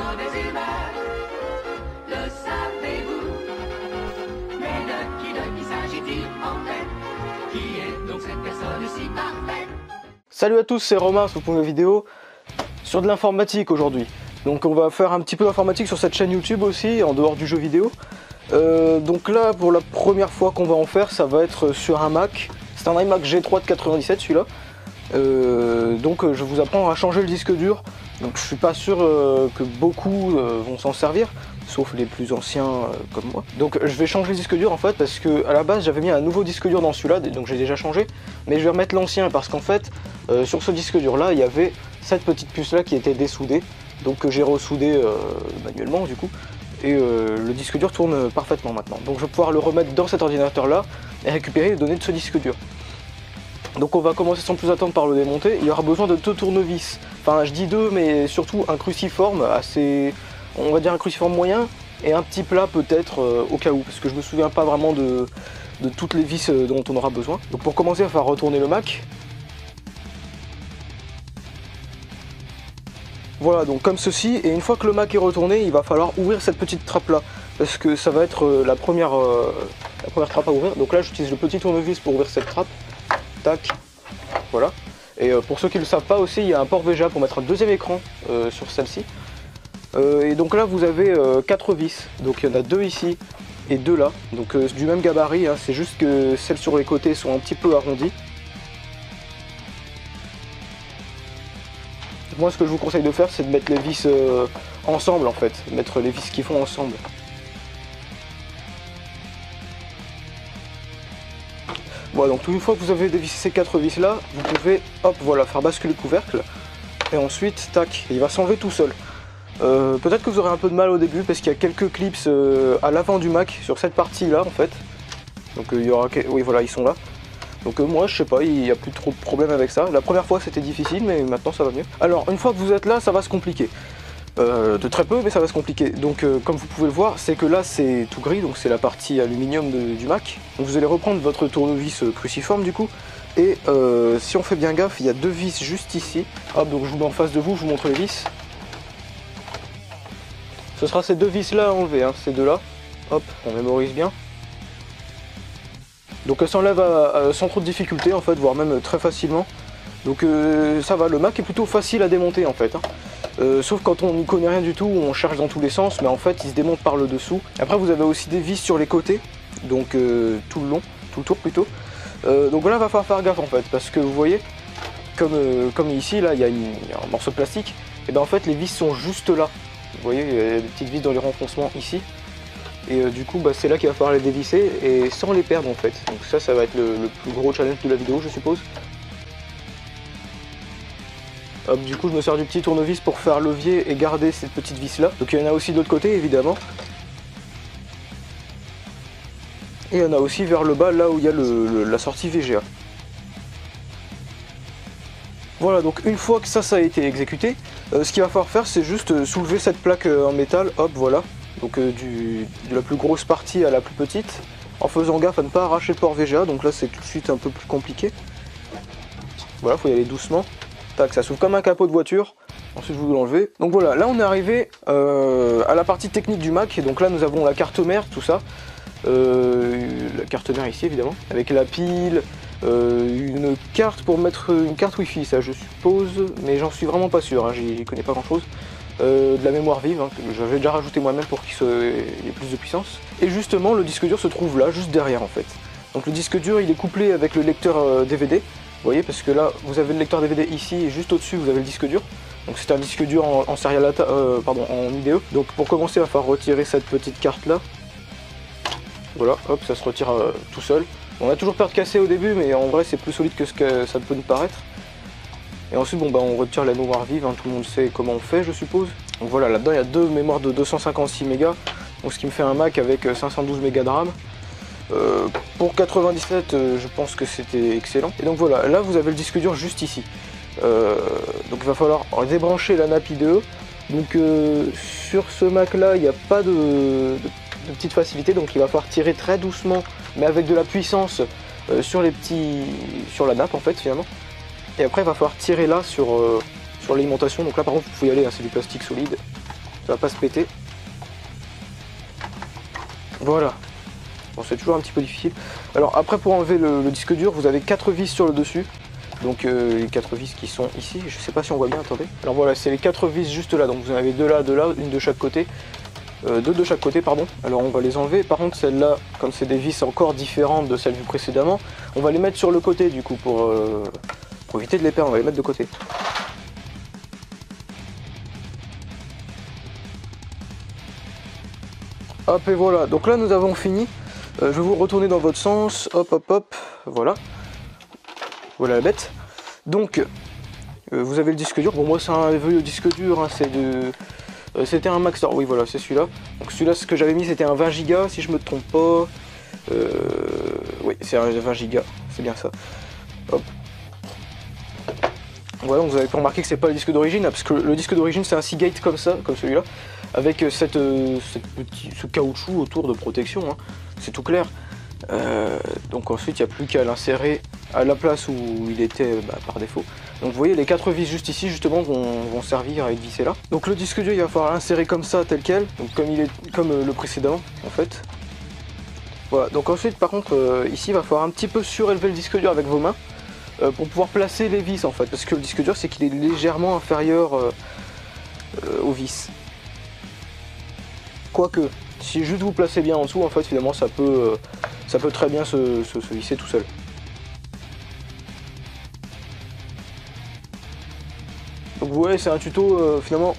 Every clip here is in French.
mauvais humeur. Le savez-vous? Mais de qui s'agit-il en fait? Qui est donc cette personne si parfaite? Salut à tous, c'est Romain sur une vidéo sur de l'informatique aujourd'hui. Donc on va faire un petit peu d'informatique sur cette chaîne YouTube aussi, en dehors du jeu vidéo. Donc là, pour la première fois qu'on va en faire, ça va être sur un Mac. C'est un iMac G3 de 97 celui-là. Donc je vous apprends à changer le disque dur. Donc je suis pas sûr que beaucoup vont s'en servir, sauf les plus anciens comme moi. Donc je vais changer le disque dur en fait, parce que à la base j'avais mis un nouveau disque dur dans celui-là, donc j'ai déjà changé. Mais je vais remettre l'ancien parce qu'en fait, sur ce disque dur là, il y avait cette petite puce là qui était dessoudée. Donc que j'ai ressoudé manuellement du coup. Et le disque dur tourne parfaitement maintenant. Donc je vais pouvoir le remettre dans cet ordinateur là et récupérer les données de ce disque dur. Donc on va commencer sans plus attendre par le démonter. Il y aura besoin de 2 tournevis. Enfin je dis 2, mais surtout un cruciforme assez, on va dire un cruciforme moyen, et un petit plat peut-être au cas où, parce que je me souviens pas vraiment de toutes les vis dont on aura besoin. Donc pour commencer, il va falloir retourner le Mac. Voilà, donc comme ceci, et une fois que le Mac est retourné, il va falloir ouvrir cette petite trappe là, parce que ça va être la première trappe à ouvrir. Donc là j'utilise le petit tournevis pour ouvrir cette trappe. Tac, voilà. Et pour ceux qui ne le savent pas aussi, il y a un port VGA pour mettre un deuxième écran sur celle-ci. Et donc là vous avez 4 vis, donc il y en a 2 ici et 2 là, donc du même gabarit, hein. C'est juste que celles sur les côtés sont un petit peu arrondies. Moi ce que je vous conseille de faire, c'est de mettre les vis ensemble en fait, mettre les vis qui font ensemble. Voilà, donc une fois que vous avez dévissé ces 4 vis là, vous pouvez, hop, voilà, faire basculer le couvercle. Et ensuite, tac, il va s'enlever tout seul. Peut-être que vous aurez un peu de mal au début parce qu'il y a quelques clips à l'avant du Mac sur cette partie là en fait. Donc il y aura, oui voilà, ils sont là. Donc moi je sais pas, il n'y a plus trop de problème avec ça. La première fois c'était difficile, mais maintenant ça va mieux. Alors une fois que vous êtes là, ça va se compliquer. De très peu, mais ça va se compliquer. Donc comme vous pouvez le voir, c'est que là c'est tout gris, donc c'est la partie aluminium du Mac. Donc vous allez reprendre votre tournevis cruciforme du coup. Et si on fait bien gaffe, il y a 2 vis juste ici. Hop, donc je vous mets en face de vous, je vous montre les vis. Ce sera ces 2 vis là à enlever, hein, ces 2 là. Hop, on mémorise bien. Donc elle s'enlève sans trop de difficulté en fait, voire même très facilement. Donc ça va, le Mac est plutôt facile à démonter en fait, hein. Sauf quand on n'y connaît rien du tout, on cherche dans tous les sens, mais en fait il se démonte par le dessous. Après vous avez aussi des vis sur les côtés, donc tout le long, tout le tour plutôt. Donc là il va falloir faire gaffe en fait, parce que vous voyez, comme ici là il y a un morceau de plastique, et bien en fait les vis sont juste là. Vous voyez, il y a des petites vis dans les renfoncements ici. Et du coup bah, c'est là qu'il va falloir les dévisser et sans les perdre en fait. Donc ça va être le plus gros challenge de la vidéo je suppose. Hop, du coup je me sers du petit tournevis pour faire levier et garder cette petite vis là. Donc il y en a aussi de l'autre côté évidemment. Et il y en a aussi vers le bas là où il y a la sortie VGA. Voilà, donc une fois que ça a été exécuté, ce qu'il va falloir faire c'est juste soulever cette plaque en métal, hop voilà. Donc de la plus grosse partie à la plus petite, en faisant gaffe à ne pas arracher le port VGA, donc là c'est tout de suite un peu plus compliqué. Voilà, faut y aller doucement. Tac, ça s'ouvre comme un capot de voiture, ensuite vous l'enlevez. Donc voilà, là on est arrivé à la partie technique du Mac, et donc là nous avons la carte mère, tout ça. La carte mère ici évidemment, avec la pile, une carte pour mettre une carte Wi-Fi, ça je suppose, mais j'en suis vraiment pas sûr, hein, j'y connais pas grand chose. De la mémoire vive, hein, que j'avais déjà rajouté moi-même pour qu'il y ait plus de puissance. Et justement le disque dur se trouve là, juste derrière en fait. Donc le disque dur il est couplé avec le lecteur DVD, vous voyez, parce que là vous avez le lecteur DVD ici et juste au-dessus vous avez le disque dur. Donc c'est un disque dur en serial en IDE. Donc pour commencer il va falloir retirer cette petite carte là. Voilà, hop, ça se retire tout seul. On a toujours peur de casser au début, mais en vrai c'est plus solide que ce que ça peut nous paraître. Et ensuite bon bah on retire la mémoire vive, hein, tout le monde sait comment on fait je suppose. Donc voilà, là-dedans il y a 2 mémoires de 256 mégas, donc ce qui me fait un Mac avec 512 mégas de RAM. Pour 97 je pense que c'était excellent. Et donc voilà, là vous avez le disque dur juste ici. Donc il va falloir débrancher la nappe IDE. Donc sur ce Mac là il n'y a pas de petite facilité, donc il va falloir tirer très doucement mais avec de la puissance sur la nappe en fait finalement. Et après il va falloir tirer là sur l'alimentation, donc là par contre vous pouvez y aller, hein, c'est du plastique solide. ça va pas se péter. Voilà. Bon, c'est toujours un petit peu difficile. Alors après, pour enlever le disque dur, vous avez 4 vis sur le dessus. Donc les 4 vis qui sont ici, je sais pas si on voit bien, attendez. Alors voilà, c'est les 4 vis juste là, donc vous en avez 2 là, une de chaque côté. 2 de chaque côté, pardon. Alors on va les enlever. Par contre, celles-là, comme c'est des vis encore différentes de celles vues précédemment, on va les mettre sur le côté du coup pour éviter de les perdre, on va les mettre de côté. Hop, et voilà, donc là nous avons fini. Je vais vous retourner dans votre sens, hop hop hop, voilà. Voilà la bête. Donc vous avez le disque dur. Bon, moi c'est un vieux disque dur, hein, c'était un Maxtor, oui voilà, c'est celui-là. Donc celui-là, ce que j'avais mis, c'était un 20 Go si je me trompe pas. Oui, c'est un 20 Go, c'est bien ça. Hop. Voilà, donc vous avez pu remarquer que c'est pas le disque d'origine, parce que le disque d'origine c'est un Seagate comme ça, comme celui-là, avec ce caoutchouc autour de protection, hein. C'est tout clair. Donc ensuite il n'y a plus qu'à l'insérer à la place où il était par défaut. Donc vous voyez, les 4 vis juste ici justement vont servir à être vissés là. Donc le disque dur, il va falloir l'insérer comme ça, tel quel, donc comme le précédent en fait. Voilà, donc ensuite par contre ici il va falloir un petit peu surélever le disque dur avec vos mains pour pouvoir placer les vis en fait, parce que le disque dur c'est qu'il est légèrement inférieur aux vis. Quoique, si juste vous placez bien en dessous, en fait finalement ça peut très bien se visser tout seul. Donc vous voyez, c'est un tuto finalement,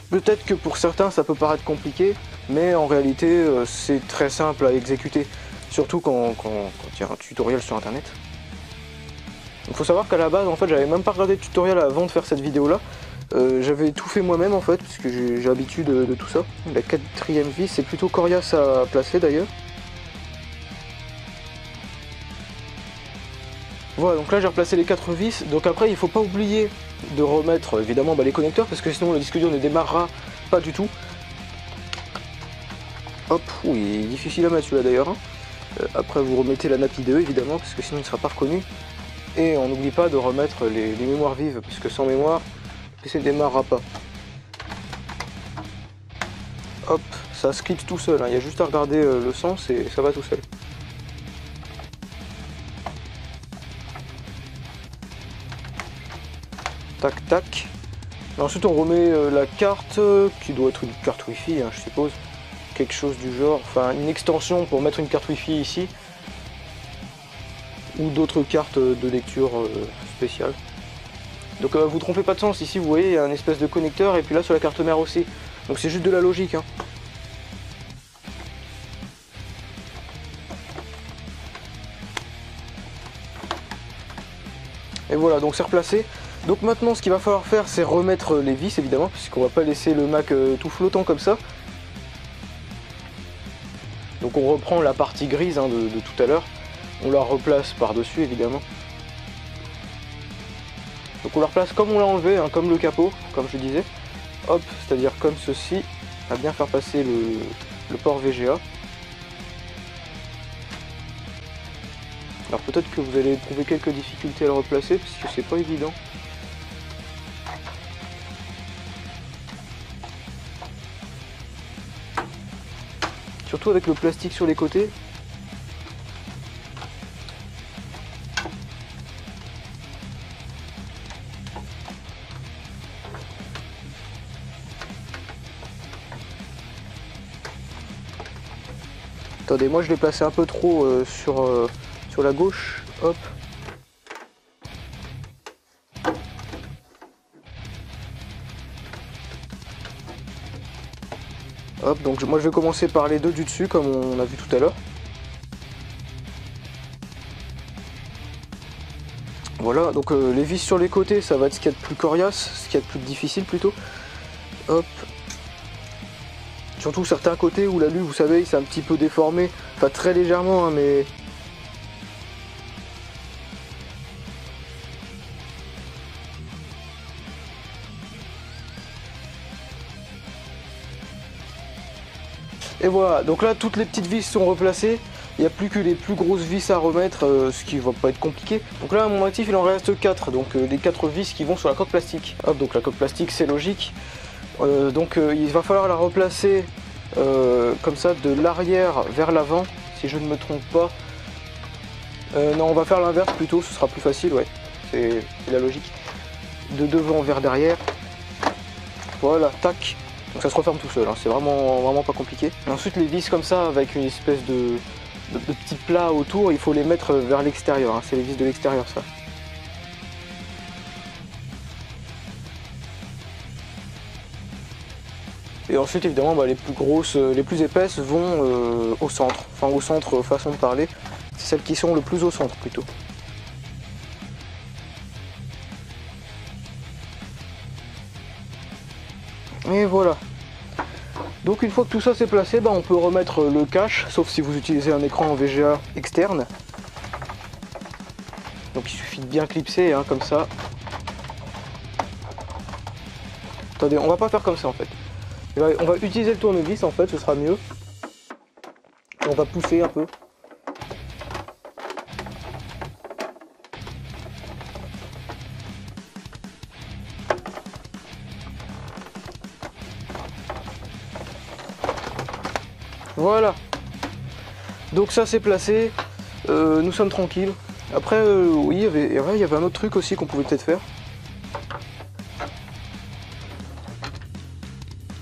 peut-être que pour certains ça peut paraître compliqué, mais en réalité c'est très simple à exécuter, surtout quand il y a un tutoriel sur internet. Il faut savoir qu'à la base en fait j'avais même pas regardé de tutoriel avant de faire cette vidéo là. J'avais tout fait moi-même en fait, puisque j'ai l'habitude de tout ça. La 4e vis, c'est plutôt coriace à placer d'ailleurs. Voilà, donc là j'ai replacé les 4 vis. Donc après il faut pas oublier de remettre évidemment les connecteurs, parce que sinon le disque dur ne démarrera pas du tout. Hop, oui, il est difficile à mettre celui-là d'ailleurs, hein. Après vous remettez la nappe IDE évidemment, parce que sinon il ne sera pas reconnu. Et on n'oublie pas de remettre les mémoires vives, puisque sans mémoire, le PC ne démarrera pas. Hop, ça se quitte tout seul, hein. Il y a juste à regarder le sens et ça va tout seul. Tac tac. Et ensuite on remet la carte, qui doit être une carte Wi-Fi, hein, je suppose. Quelque chose du genre, enfin une extension pour mettre une carte Wi-Fi ici. Ou d'autres cartes de lecture spéciales. Donc vous trompez pas de sens, ici vous voyez il y a un espèce de connecteur, et puis là sur la carte mère aussi. Donc c'est juste de la logique, hein. Et voilà, donc c'est replacé. Donc maintenant ce qu'il va falloir faire, c'est remettre les vis évidemment, puisqu'on va pas laisser le Mac tout flottant comme ça. Donc on reprend la partie grise, hein, de tout à l'heure. On la replace par-dessus évidemment. Donc on la replace comme on l'a enlevé, hein, comme le capot, comme je disais. Hop, c'est-à-dire comme ceci, à bien faire passer le port VGA. Alors peut-être que vous allez éprouver quelques difficultés à le replacer, parce que c'est pas évident. Surtout avec le plastique sur les côtés. Attendez, moi je l'ai placé un peu trop sur la gauche. Hop. Hop, donc moi je vais commencer par les deux du dessus comme on a vu tout à l'heure. Voilà, donc les vis sur les côtés, ça va être ce qu'il y a de plus coriace, ce qu'il y a de plus difficile plutôt. Hop. Surtout certains côtés où l'alu, vous savez, il s'est un petit peu déformé, enfin très légèrement, hein, mais... Et voilà, donc là toutes les petites vis sont replacées, il n'y a plus que les plus grosses vis à remettre, ce qui va pas être compliqué. Donc là à mon actif il en reste 4, donc les 4 vis qui vont sur la coque plastique. Hop, donc la coque plastique c'est logique. Donc il va falloir la replacer comme ça de l'arrière vers l'avant, si je ne me trompe pas. Non, on va faire l'inverse plutôt, ce sera plus facile, ouais, c'est la logique. De devant vers derrière. Voilà, tac. Donc ça se referme tout seul, hein. C'est vraiment pas compliqué. Et ensuite les vis comme ça, avec une espèce de petits plats autour, il faut les mettre vers l'extérieur, hein. C'est les vis de l'extérieur ça. Et ensuite évidemment les plus grosses, les plus épaisses vont au centre. Enfin au centre, façon de parler. C'est celles qui sont le plus au centre plutôt. Et voilà. Donc une fois que tout ça c'est placé, on peut remettre le cache, sauf si vous utilisez un écran en VGA externe. Donc il suffit de bien clipser, hein, comme ça. Attendez, on va pas faire comme ça en fait. On va utiliser le tournevis en fait, ce sera mieux. Et on va pousser un peu. Voilà. Donc ça c'est placé. Nous sommes tranquilles. Après, oui, il y avait un autre truc aussi qu'on pouvait peut-être faire.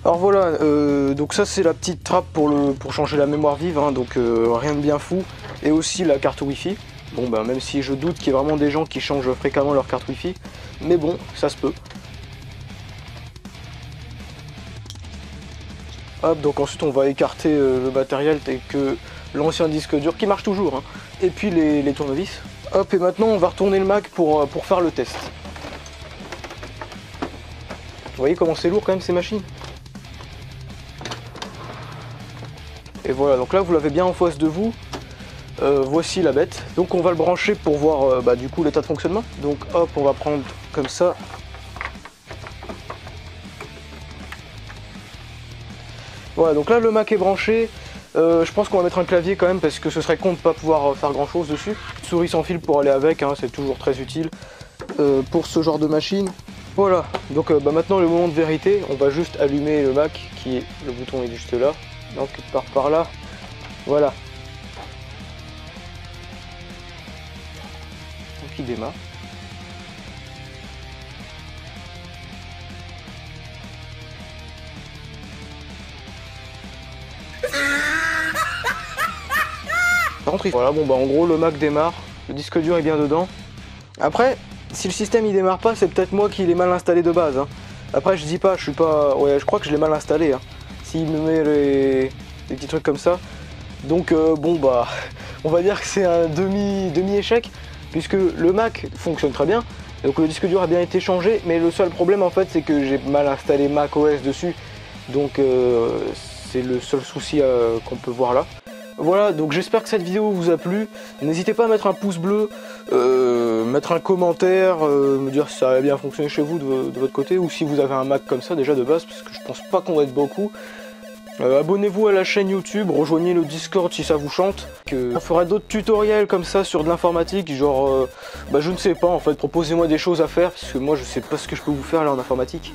Alors voilà, donc ça c'est la petite trappe pour changer la mémoire vive, hein, donc rien de bien fou. Et aussi la carte Wi-Fi. Bon même si je doute qu'il y ait vraiment des gens qui changent fréquemment leur carte Wi-Fi. Mais bon, ça se peut. Hop, donc ensuite on va écarter le matériel tel que l'ancien disque dur qui marche toujours, hein, et puis les tournevis. Hop, et maintenant on va retourner le Mac pour faire le test. Vous voyez comment c'est lourd quand même ces machines. Et voilà, donc là vous l'avez bien en face de vous. Voici la bête. Donc on va le brancher pour voir du coup l'état de fonctionnement. Donc hop, on va prendre comme ça. Voilà, donc là le Mac est branché. Je pense qu'on va mettre un clavier quand même parce que ce serait con de pas pouvoir faire grand chose dessus. Souris sans fil pour aller avec, hein, c'est toujours très utile pour ce genre de machine. Voilà, donc maintenant le moment de vérité, on va juste allumer le Mac qui est, le bouton est juste là, donc par là, voilà. Donc il démarre. Par contre, voilà, en gros le Mac démarre, le disque dur est bien dedans. Après, si le système il démarre pas, c'est peut-être moi qui l'ai mal installé de base, hein. Après je dis pas, je suis pas... Ouais, je crois que je l'ai mal installé, hein. S'il me met les petits trucs comme ça. Donc on va dire que c'est un demi-échec, puisque le Mac fonctionne très bien. Donc le disque dur a bien été changé, mais le seul problème en fait c'est que j'ai mal installé macOS dessus. Donc c'est le seul souci qu'on peut voir là. Voilà, donc j'espère que cette vidéo vous a plu. N'hésitez pas à mettre un pouce bleu, mettre un commentaire, me dire si ça a bien fonctionné chez vous de votre côté, ou si vous avez un Mac comme ça déjà de base, parce que je pense pas qu'on va être beaucoup. Abonnez-vous à la chaîne YouTube, rejoignez le Discord si ça vous chante. On fera d'autres tutoriels comme ça sur de l'informatique, genre, je ne sais pas en fait, proposez-moi des choses à faire, parce que moi je sais pas ce que je peux vous faire là en informatique.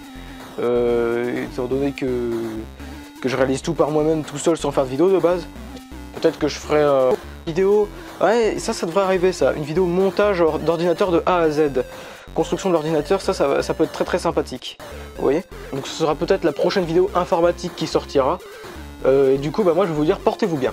Étant donné que je réalise tout par moi-même tout seul sans faire de vidéo de base. Peut-être que je ferai une vidéo, ouais ça devrait arriver ça, une vidéo montage d'ordinateur de A à Z. Construction de l'ordinateur, ça peut être très sympathique, vous voyez. Donc ce sera peut-être la prochaine vidéo informatique qui sortira. Et du coup moi je vais vous dire portez-vous bien.